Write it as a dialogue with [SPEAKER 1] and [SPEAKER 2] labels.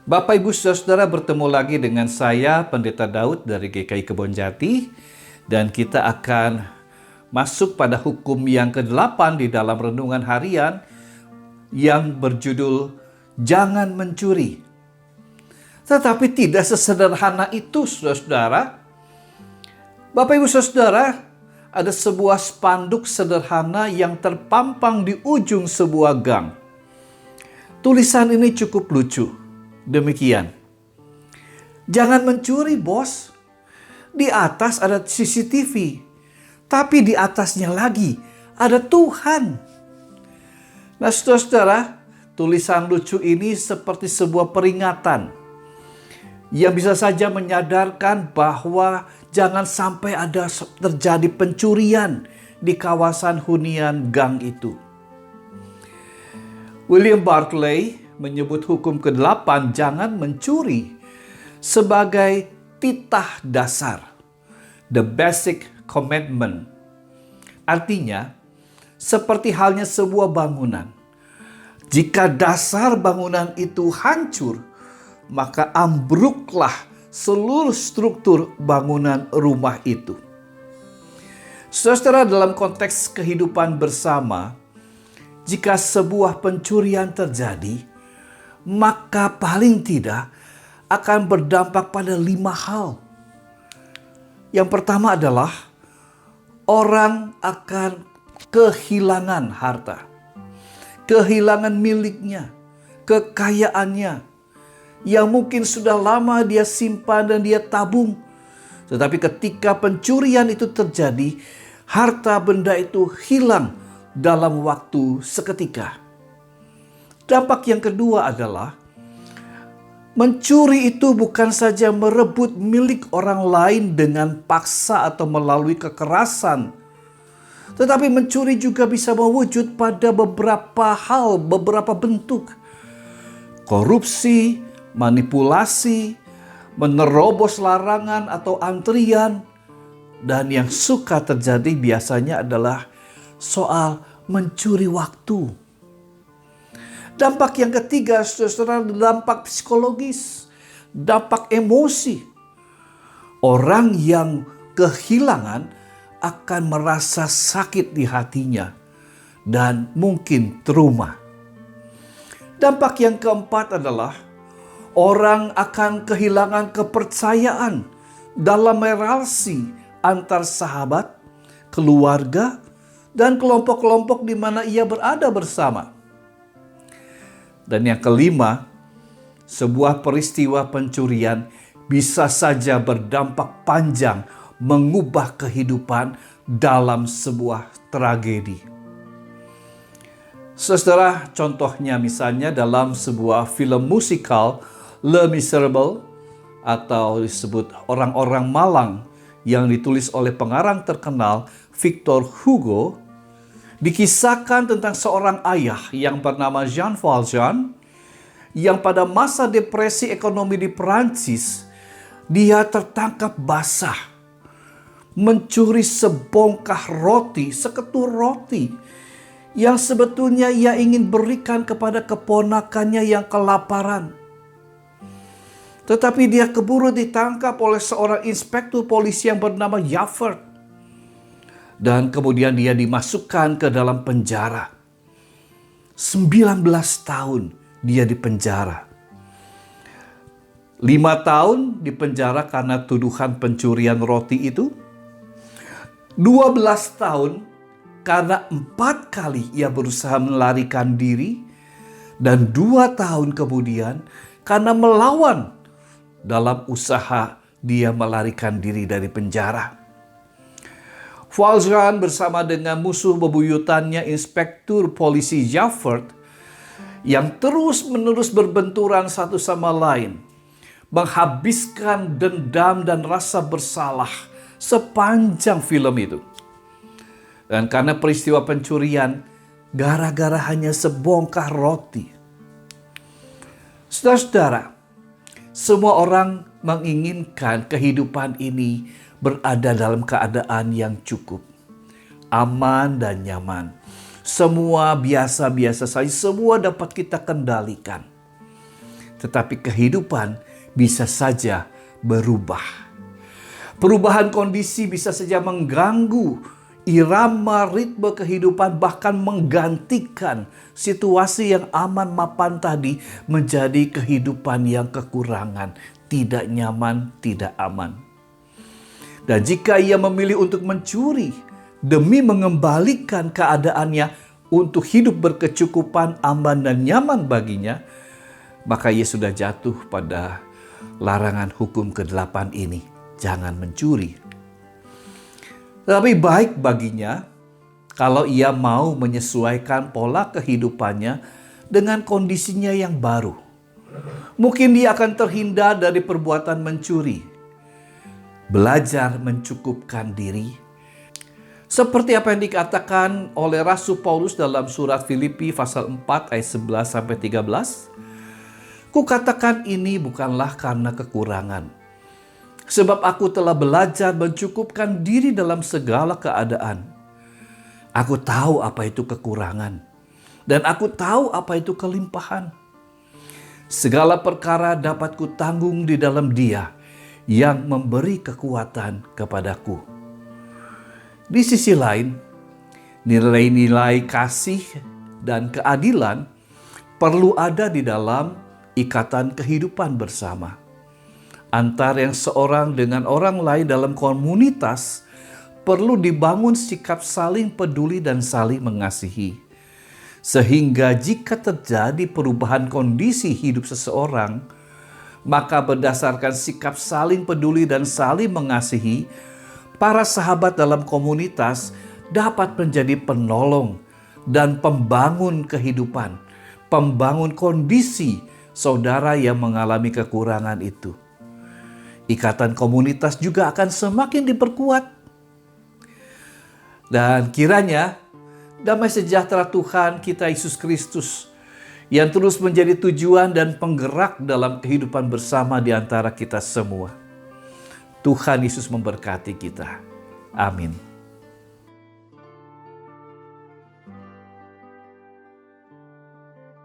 [SPEAKER 1] Bapak, Ibu, Saudara, bertemu lagi dengan saya, Pendeta Daud dari GKI Kebonjati, dan kita akan masuk pada hukum yang ke-8 di dalam renungan harian yang berjudul Jangan Mencuri. Tetapi tidak sesederhana itu, Saudara. Bapak, Ibu, Saudara, ada sebuah spanduk sederhana yang terpampang di ujung sebuah gang. Tulisan ini cukup lucu. Demikian. Jangan mencuri, bos. Di atas ada CCTV. Tapi di atasnya lagi ada Tuhan. Nah, saudara-saudara, tulisan lucu ini seperti sebuah peringatan yang bisa saja menyadarkan bahwa jangan sampai ada terjadi pencurian di kawasan hunian gang itu. William Barclay menyebut hukum ke-8 jangan mencuri sebagai titah dasar, the basic commandment. Artinya, seperti halnya sebuah bangunan. Jika dasar bangunan itu hancur, maka ambruklah seluruh struktur bangunan rumah itu. Saudara, dalam konteks kehidupan bersama, jika sebuah pencurian terjadi, maka paling tidak akan berdampak pada 5 hal. Yang pertama adalah orang akan kehilangan harta, kehilangan miliknya, kekayaannya yang mungkin sudah lama dia simpan dan dia tabung. Tetapi ketika pencurian itu terjadi, harta benda itu hilang dalam waktu seketika. Dampak yang kedua adalah mencuri itu bukan saja merebut milik orang lain dengan paksa atau melalui kekerasan, tetapi mencuri juga bisa mewujud pada beberapa hal, beberapa bentuk. Korupsi, manipulasi, menerobos larangan atau antrian, dan yang suka terjadi biasanya adalah soal mencuri waktu. Dampak yang ketiga, saudara, dampak psikologis, dampak emosi. Orang yang kehilangan akan merasa sakit di hatinya dan mungkin trauma. Dampak yang keempat adalah orang akan kehilangan kepercayaan dalam relasi antar sahabat, keluarga, dan kelompok-kelompok di mana ia berada bersama. Dan yang kelima, sebuah peristiwa pencurian bisa saja berdampak panjang mengubah kehidupan dalam sebuah tragedi. Saudara, contohnya misalnya dalam sebuah film musikal Les Miserables atau disebut Orang-orang Malang yang ditulis oleh pengarang terkenal Victor Hugo, dikisahkan tentang seorang ayah yang bernama Jean Valjean yang pada masa depresi ekonomi di Perancis, dia tertangkap basah mencuri sebongkah roti, seketur roti yang sebetulnya ia ingin berikan kepada keponakannya yang kelaparan. Tetapi dia keburu ditangkap oleh seorang inspektur polisi yang bernama Javert. Dan kemudian dia dimasukkan ke dalam penjara. 19 tahun dia di penjara. 5 tahun di penjara karena tuduhan pencurian roti itu. 12 tahun karena 4 kali ia berusaha melarikan diri. Dan 2 tahun kemudian karena melawan dalam usaha dia melarikan diri dari penjara. Valjean bersama dengan musuh bebuyutannya Inspektur Polisi Javert yang terus-menerus berbenturan satu sama lain, menghabiskan dendam dan rasa bersalah sepanjang film itu. Dan karena peristiwa pencurian, gara-gara hanya sebongkah roti. Saudara-saudara, semua orang menginginkan kehidupan ini berada dalam keadaan yang cukup, aman dan nyaman. Semua biasa-biasa saja, semua dapat kita kendalikan. tetapi kehidupan bisa saja berubah. Perubahan kondisi bisa saja mengganggu irama ritme kehidupan, bahkan menggantikan situasi yang aman mapan tadi menjadi kehidupan yang kekurangan, tidak nyaman, tidak aman. Dan jika ia memilih untuk mencuri demi mengembalikan keadaannya untuk hidup berkecukupan, aman dan nyaman baginya, maka ia sudah jatuh pada larangan hukum ke-8 ini, jangan mencuri. Tapi baik baginya kalau ia mau menyesuaikan pola kehidupannya dengan kondisinya yang baru. Mungkin dia akan terhindar dari perbuatan mencuri, belajar mencukupkan diri, seperti apa yang dikatakan oleh Rasul Paulus dalam surat Filipi pasal 4 ayat 11-13. Kukatakan ini bukanlah karena kekurangan, sebab aku telah belajar mencukupkan diri dalam segala keadaan. Aku tahu apa itu kekurangan, dan aku tahu apa itu kelimpahan. Segala perkara dapat kutanggung di dalam Dia yang memberi kekuatan kepadaku. Di sisi lain, nilai-nilai kasih dan keadilan perlu ada di dalam ikatan kehidupan bersama. Antara yang seorang dengan orang lain dalam komunitas perlu dibangun sikap saling peduli dan saling mengasihi. Sehingga jika terjadi perubahan kondisi hidup seseorang, maka berdasarkan sikap saling peduli dan saling mengasihi, para sahabat dalam komunitas dapat menjadi penolong dan pembangun kehidupan, pembangun kondisi saudara yang mengalami kekurangan itu. Ikatan komunitas juga akan semakin diperkuat. Dan kiranya damai sejahtera Tuhan kita Yesus Kristus yang terus menjadi tujuan dan penggerak dalam kehidupan bersama di antara kita semua. Tuhan Yesus memberkati kita. Amin.